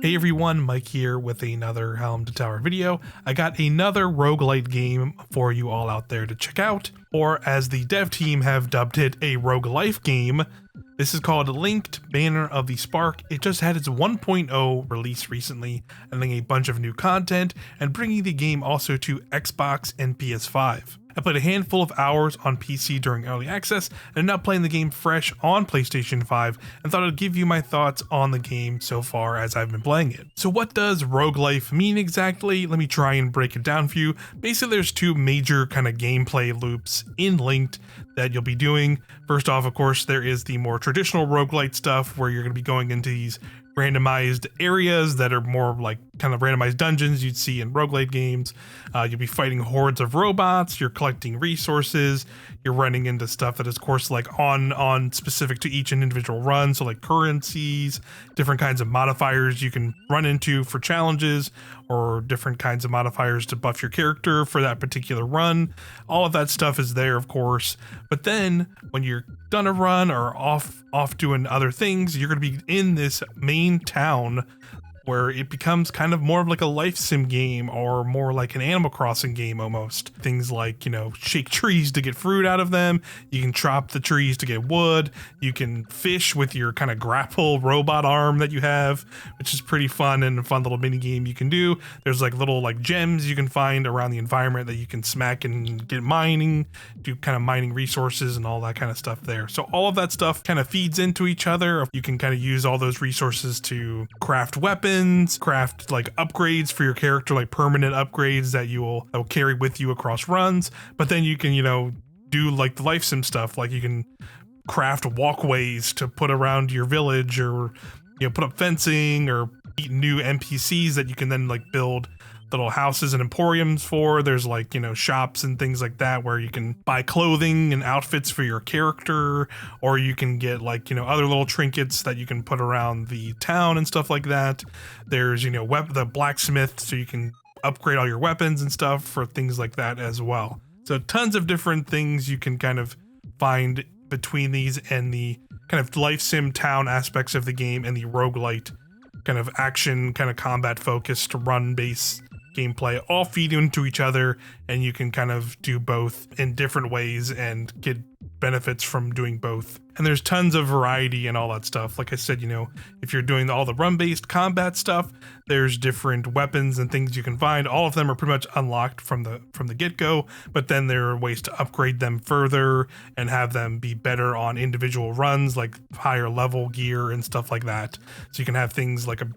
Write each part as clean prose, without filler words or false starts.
Hey everyone, Mike here with another Helm to Tower video. I got another roguelite game for you all out there to check out, or as the dev team have dubbed it, a roguelife game. This is called Linked Banner of the Spark. It just had its 1.0 release recently, adding a bunch of new content and bringing the game also to Xbox and PS5. I played a handful of hours on PC during early access and am now playing the game fresh on PlayStation 5 and thought I'd give you my thoughts on the game so far as I've been playing it. So what does roguelife mean exactly? Let me try and break it down for you. Basically there's two major kind of gameplay loops in Linked that you'll be doing. First off, of course, there is the more traditional roguelite stuff where you're going to be going into these randomized areas that are more like kind of randomized dungeons you'd see in roguelite games. You'll be fighting hordes of robots, you're collecting resources, you're running into stuff that is, of course, like on specific to each individual run, so like currencies, different kinds of modifiers you can run into for challenges, or different kinds of modifiers to buff your character for that particular run. All of that stuff is there, of course, but then when you're done a run or off doing other things, you're going to be in this main town where it becomes kind of more of like a life sim game or more like an Animal Crossing game almost. Things like, shake trees to get fruit out of them. You can chop the trees to get wood. You can fish with your kind of grapple robot arm that you have, which is pretty fun and a fun little mini game you can do. There's like little like gems you can find around the environment that you can smack and get mining, do kind of mining resources and all that kind of stuff there. So all of that stuff kind of feeds into each other. You can kind of use all those resources to craft weapons, craft like upgrades for your character, like permanent upgrades that will carry with you across runs. But then you can, do like the life sim stuff, like you can craft walkways to put around your village, or put up fencing, or meet new NPCs that you can then like build little houses and emporiums for. There's like, shops and things like that where you can buy clothing and outfits for your character, or you can get like, other little trinkets that you can put around the town and stuff like that. There's, the blacksmith, so you can upgrade all your weapons and stuff for things like that as well. So tons of different things you can kind of find between these and the kind of life sim town aspects of the game and the roguelite kind of action, kind of combat focused run based gameplay all feed into each other, and you can kind of do both in different ways and get benefits from doing both. And there's tons of variety and all that stuff. Like I said, if you're doing all the run-based combat stuff, there's different weapons and things you can find. All of them are pretty much unlocked from the get-go, but then there are ways to upgrade them further and have them be better on individual runs, like higher level gear and stuff like that. So you can have things like a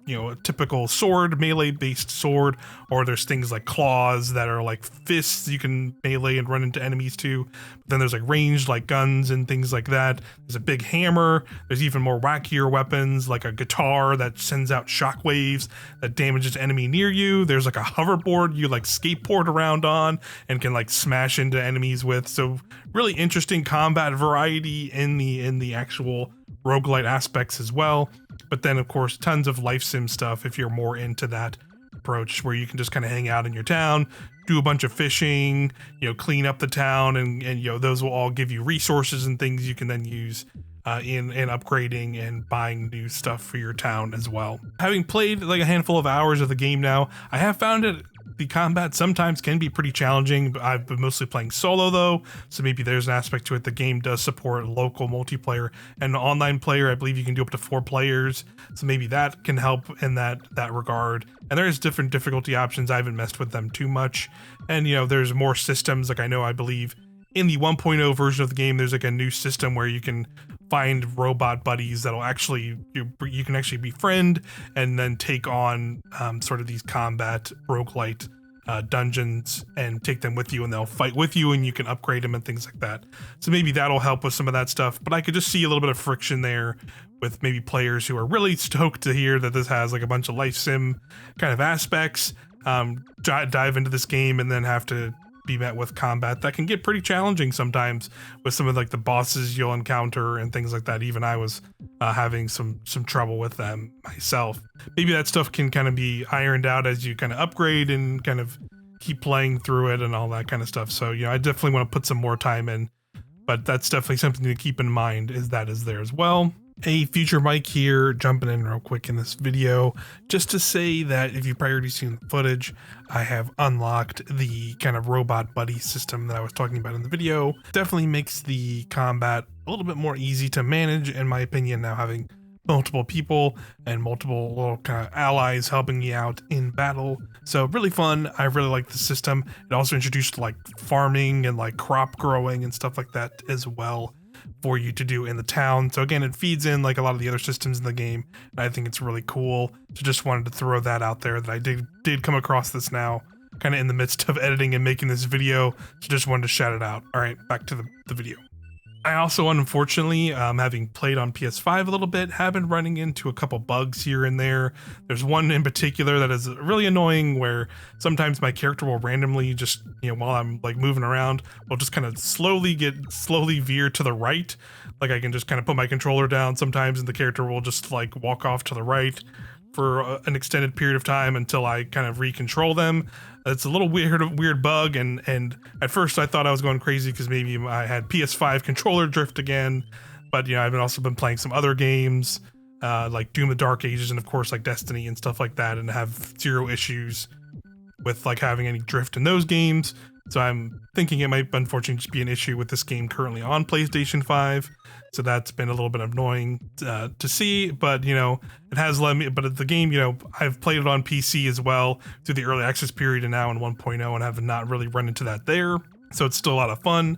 typical sword, melee-based sword, or there's things like claws that are like fists you can melee and run into enemies too. But then there's like ranged like guns and things like that. There's a big hammer. There's even more wackier weapons like a guitar that sends out shockwaves that damages enemy near you. There's like a hoverboard you like skateboard around on and can like smash into enemies with. So really interesting combat variety in the actual roguelite aspects as well. But then of course tons of life sim stuff if you're more into that approach, where you can just kind of hang out in your town, do a bunch of fishing, clean up the town, and those will all give you resources and things you can then use in upgrading and buying new stuff for your town as well. Having played like a handful of hours of the game now, I have found it the combat sometimes can be pretty challenging, but I've been mostly playing solo though, so maybe there's an aspect to it. The game does support local multiplayer and online player. I believe you can do up to 4 players, so maybe that can help in that regard. And there's different difficulty options. I haven't messed with them too much, and there's more systems. Like I believe in the 1.0 version of the game, there's like a new system where you can find robot buddies that'll actually you can actually befriend and then take on sort of these combat roguelite dungeons and take them with you, and they'll fight with you and you can upgrade them and things like that. So maybe that'll help with some of that stuff, but I could just see a little bit of friction there with maybe players who are really stoked to hear that this has like a bunch of life sim kind of aspects, dive into this game and then have to be met with combat that can get pretty challenging sometimes with some of like the bosses you'll encounter and things like that. Even I was having some trouble with them myself. Maybe that stuff can kind of be ironed out as you kind of upgrade and kind of keep playing through it and all that kind of stuff. So I definitely want to put some more time in, but that's definitely something to keep in mind, is that is there as well. A future Mike here, jumping in real quick in this video, just to say that if you've already seen the footage, I have unlocked the kind of robot buddy system that I was talking about in the video. Definitely makes the combat a little bit more easy to manage, in my opinion, now having multiple people and multiple little kind of allies helping you out in battle. So really fun. I really like the system. It also introduced like farming and like crop growing and stuff like that as well for you to do in the town. So again, it feeds in like a lot of the other systems in the game, and I think it's really cool. So just wanted to throw that out there, that I did come across this now kind of in the midst of editing and making this video, so just wanted to shout it out. All right, back to the video. I also, unfortunately, having played on PS5 a little bit, have been running into a couple bugs here and there. There's one in particular that is really annoying, where sometimes my character will randomly just, while I'm like moving around, will just kind of slowly veer to the right. Like I can just kind of put my controller down sometimes, and the character will just like walk off to the right for an extended period of time until I kind of recontrol them. It's a little weird bug, and at first I thought I was going crazy because maybe I had PS5 controller drift again, but I've also been playing some other games like Doom: The Dark Ages and of course like Destiny and stuff like that, and have zero issues with like having any drift in those games. So I'm thinking it might unfortunately just be an issue with this game currently on PlayStation 5. So that's been a little bit annoying to see, but it has led me. But the game, I've played it on PC as well through the early access period and now in 1.0, and have not really run into that there. So it's still a lot of fun,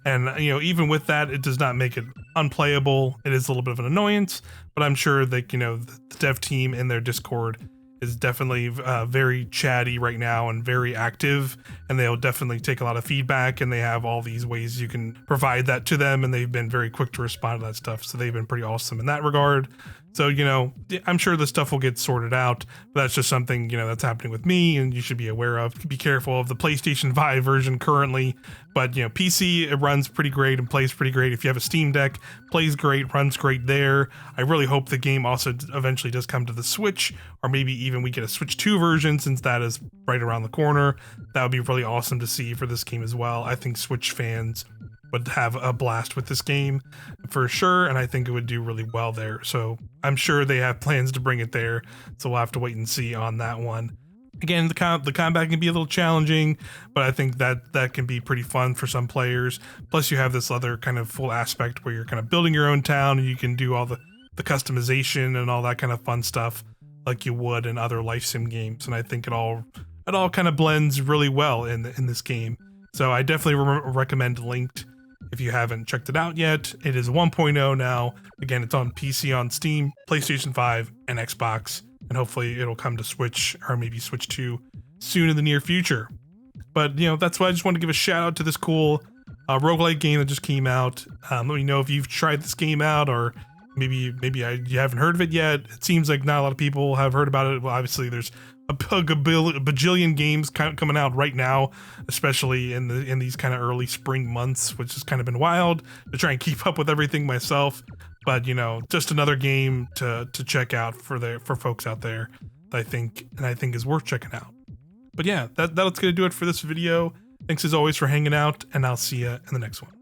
and even with that, it does not make it unplayable. It is a little bit of an annoyance, but I'm sure that the dev team in their Discord is definitely very chatty right now and very active, and they'll definitely take a lot of feedback, and they have all these ways you can provide that to them, and they've been very quick to respond to that stuff. So they've been pretty awesome in that regard. So, I'm sure this stuff will get sorted out, but that's just something, that's happening with me, and you should be aware of. Be careful of the PlayStation 5 version currently, but, PC, it runs pretty great and plays pretty great. If you have a Steam Deck, plays great, runs great there. I really hope the game also eventually does come to the Switch, or maybe even we get a Switch 2 version, since that is right around the corner. That would be really awesome to see for this game as well. I think Switch fans would have a blast with this game for sure, and I think it would do really well there. So I'm sure they have plans to bring it there, so we'll have to wait and see on that one. Again, the combat can be a little challenging, but I think that can be pretty fun for some players. Plus you have this other kind of full aspect where you're kind of building your own town, and you can do all the customization and all that kind of fun stuff like you would in other life sim games, and I think it all kind of blends really well in this game. So I definitely recommend Lynked. If you haven't checked it out yet, it is 1.0 now. Again, it's on PC, on Steam, PlayStation 5, and Xbox, and hopefully it'll come to Switch, or maybe Switch 2 soon in the near future. But, that's why I just wanted to give a shout out to this cool roguelite game that just came out. Let me know if you've tried this game out, or maybe you haven't heard of it yet. It seems like not a lot of people have heard about it. Well, obviously there's a bajillion games coming out right now, especially in these kind of early spring months, which has kind of been wild to try and keep up with everything myself. But just another game to check out for folks out there that I think is worth checking out. But yeah, that's gonna do it for this video. Thanks as always for hanging out, and I'll see you in the next one.